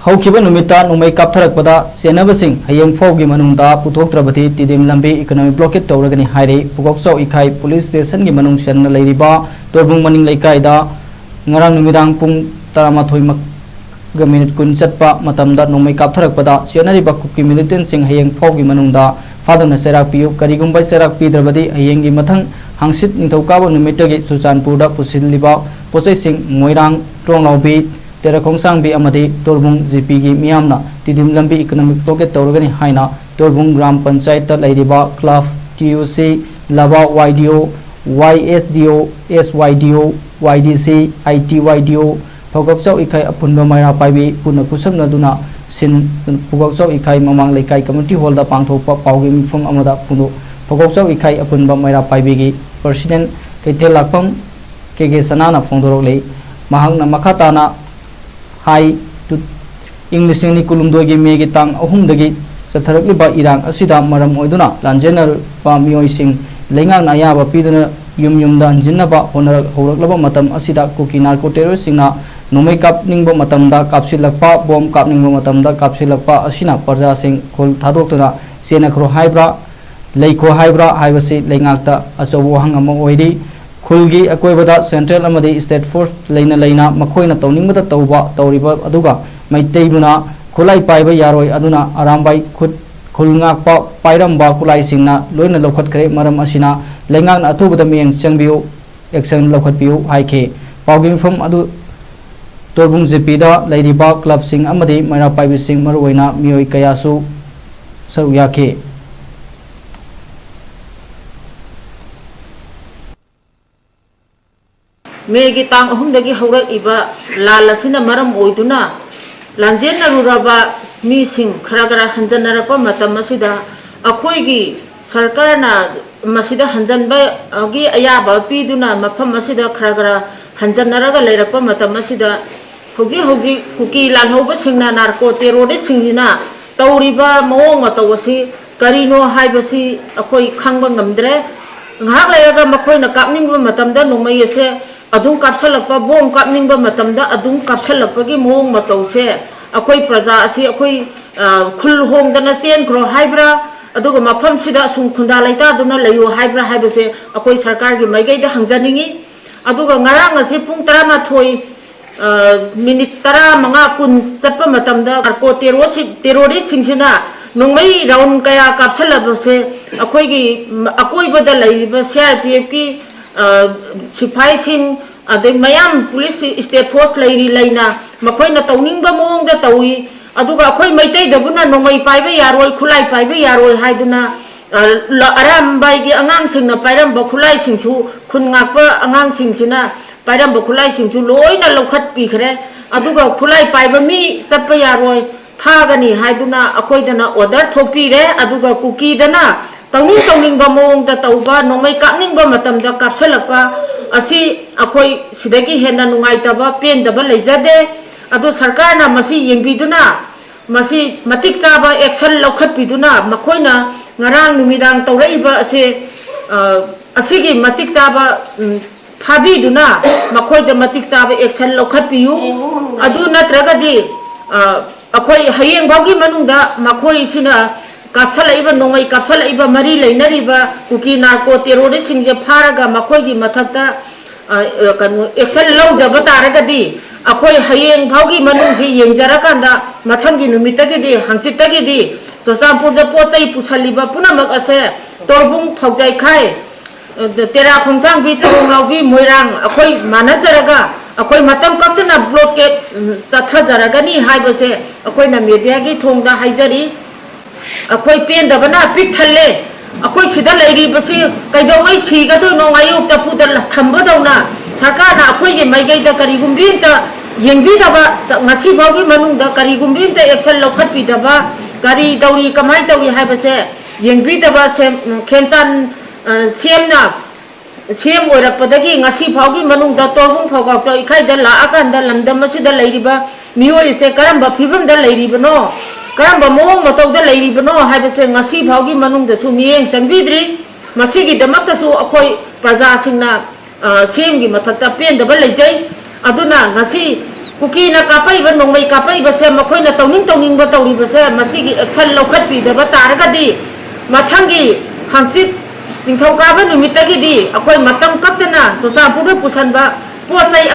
हौखिबा नुमिता नुमै कापथरकपदा चेनबसिंग हयेंग फौगी मनुंगदा पुथोक्त्रबथि तिदिम लंबी इकोनॉमिक ब्लॉकेट तौरगनि हाइरे पुगोक्चौ इखाई पुलिस स्टेशन की मनुंग शन लेरिबा तोरबुंग मनिंग लेकाइदा ngarang numirang pung 13 minute kun chatpa matamda नुमै कापथरकपदा चेनरिबा कुकी militant sing हयेंग फौगी मनुंगदा फादना सेराक पियु करिगुंबै सेराक पिद्रबदि हयेंगी मथंग हांसित निथौकाबो नुमितगी सुचानपुरदा पुसिलिबा पोचै सिंग मोइरांग ट्रोंगलाउबी तेराखोंसांग बी अमदी तोरबुंग जीपी की मियामना तिदिम लंबी इकोनॉमिक ब्लॉकेट तौरगनी हाइना तोरबुंग ग्राम पंचायत लैरिबा क्लाफ टीयूसी लबा वाईडीओ वाईएसडीओ एसवाईडीओ वाईडीसी आईटीवाईडीओ फगोक्चौ इखाई अपुनबा मैरा पाइबी पुना कुसमनदुना सिन फगोक्चौ इखाई ममांग लेकाई कम्युनिटी हॉल दा पांगथोकपा पाउगी मिफम अमदा पुनो फगोक्चौ इखाई अपुनबा मैरा पाइबीगी प्रेसिडेंट कैथेल लाखपम केके सनाना फोंदोरले महांगना मखाताना हाई इंग्लिश कुलुमदोगी मेगी तांग अहुमदगी चथरकलिबा इरांग असिदा मरम ओइदुना लांजेनरबा मियोइसिंग लेंगांना याबा पीदुना युम हंजिनबा होरकलबा मतम असिदा कुकी नार्को टेररिस्टसिंगना नुमै कापनिंगबा मतमदा कापसिलकपा बॉम कापनिंगबा मतमदा कापसिलकपा असिना प्रजासिंग खोल थादोक्तुना सेनखरो हाइब्रा लेखो हाइब्रा हाइबसि लेंगाक्ता अचौबो हंग अमा ओइरी खुलगी अकोइबदा सेंट्रल अमदी स्टेट फोर्स लेना मखोइना तौनिंगबदा तौबा तौरिबा अदुगा मैतैबुना खुलाई पाइबा यारोय अदुना आरामबाई खुद खुलंगाकपा पाइरमबा खुलाइसिंगना लोइना लौखतखरे मरम असिना लेंगांना अथुबदा मियंग चंगबिउ एक्शन लौखतबिउ हाइखे पाउगी मिफम अदु तोरबुंग जीपीदा लैरिबा क्लब सिंग अमदी मैरा पाइबिसिंग मरुवैना मियोय कयासु सरु याखे मेगी तांग अहुमदगी हौरकइबा लाल असिना मरम ओइदुना लांजेनरुरबा मीसिंग खरा हंजनरप मतम असिदा अखोइगी सरकारना मसिदा हंजनबगी अयाबा पीदुना मफम असिदा खरा हंजनरगा लेरप मतम असिदा हौजी हौजी कुकी लानहौबसिंगना नार्को टेररिस्टसिंगना तौरिबा मओंग मतौसी करिनो हाइबसी अखोइ खंगबा ngamdre ngahak layga मखोइना कापनिंगबा मतमदा नुमै असे अदुम कापसलकपा बोम कापनिंगबा मतमदा अदुम कापसलकपगी मोंग मतौसे अखोइ प्रजा असि अखोइ खुल होंगदना चेनख्रो हाइब्रा अदुगा मफम सिदा सुम खुंदा लैतादुना लैयो हाइब्रा हाइबसे अखोइ सरकार की मैगैदा हंजनिंगी अदुगा ngarang asi pung 13 minute 15 kun चटपा मतमदा को टेररिस्ट सिंगसिना नुमै राउंड कया कापसलबसे अखोइगी अकोइबदा लैरिबा सीआरपीएफ की सिपाही सिंह अदे मयाम पुलिस स्टेट फोर्स लेना मखोइना तौनिंगबा मोंगदा तौई अदुगा अखोइ मैतैदबुना नोंमै पाइबा यारोय खुलाई पाइबा यारोय हाइदुना अरामबाइगी अगांसिंगना पाइरमबा खुलाइसिंगसु खुनगाकपा अगांसिंगसिना पाइरमबा खुलाइसिंगसु लोइना लौखत पिखरे अदुगा खुलाई पाइबा मी चटपा यारोय फागनी हाइदुना अखोइदना ऑर्डर थोपीरे अदुगा कुकीदना तौनिंग मोंगदा तौबा नोंमै कापनिंगबा मतमदा कापसलकपा असि अखोइ सिदगी हेना नुंगाइतबा पेंदबा लेजदे अदु सरकारना मसी येंबिदुना मसी मतिक चाबा एक्शन लौखतपिदुना मखोइना ngarang numidang तौरइबा असे असिगी मतिक चाबा फाबिदुना मखोइदा मतिक चाबा एक्शन लौखतपियु अदु नत्रगदी अखोइ हयेंग बाउगी मनुंगदा मखोइ सिना कापसलइबा नोंमै कापसलइबा मरी लेनरिबा कुकी नार्को टेररिस्ट सिंगजे फारगा मखोइगी मथकता कनु एक्शन लौदबा तारगदी अखोइ हयेंग भाउगी मनुंगजे येंजरकांदा मथंगी नुमितगीदी हांसितगीदी सोसापुरदा पोचै पुसलिबा पुनमक असे तोरबुंग फौजाई खाई तेराखोंसांग बी तोरंगलाउबी मोइरांग अखोइ मानजरगा अखोइ मतम कक्तना ब्लॉकेट चथजरगनी हाइबसे अखोइना मीडियागी थोंगदा हाइजरी अखोइ पेंदबना पिक थल्ले अखोइ सिदा लैरिबसी कैदौमै सिगदोनो आयुक चफुदा थंबदौना सरकारना अखोइगे मैगैदा करिगुम्बिंता येंबिदबा ngasi बाउगी मनुंगदा करिगुम्बिंता एक्शन लौखतपिदबा करी दौरी कमाई तौरी हाइबसे येंबिदबा से खेमचान सेमना सेम ओरपदगी ngasi फाउगी मनुंगदा तोरबुंग फौगाचौ इखाइदा लाआकांदा लंदम असिदा लैरिबा मियोइसे करंबा फिबमदा लैरिबनो करंबा मोंग मतौदा लैरिबनो हाइबसे ngasi फाउगी मनुंगदसु मियेंग चंगबिद्री मसिगिदमक्तसु अखोइ प्रजासिंगना सेमगी मथक्ता पेंदबा लैजै अदुना ngasi कुकीना कापाइबा नोंमै कापाइबासे मखोइना तौनिंग तौरिबासे मसिगी एक्शन लौखटपीदबा तारगदी मथंगी हंसित निंथौकाबा नुमितगिदी अखोइ मतम कक्तना चुरचांपुरदा पुसनबा पोचै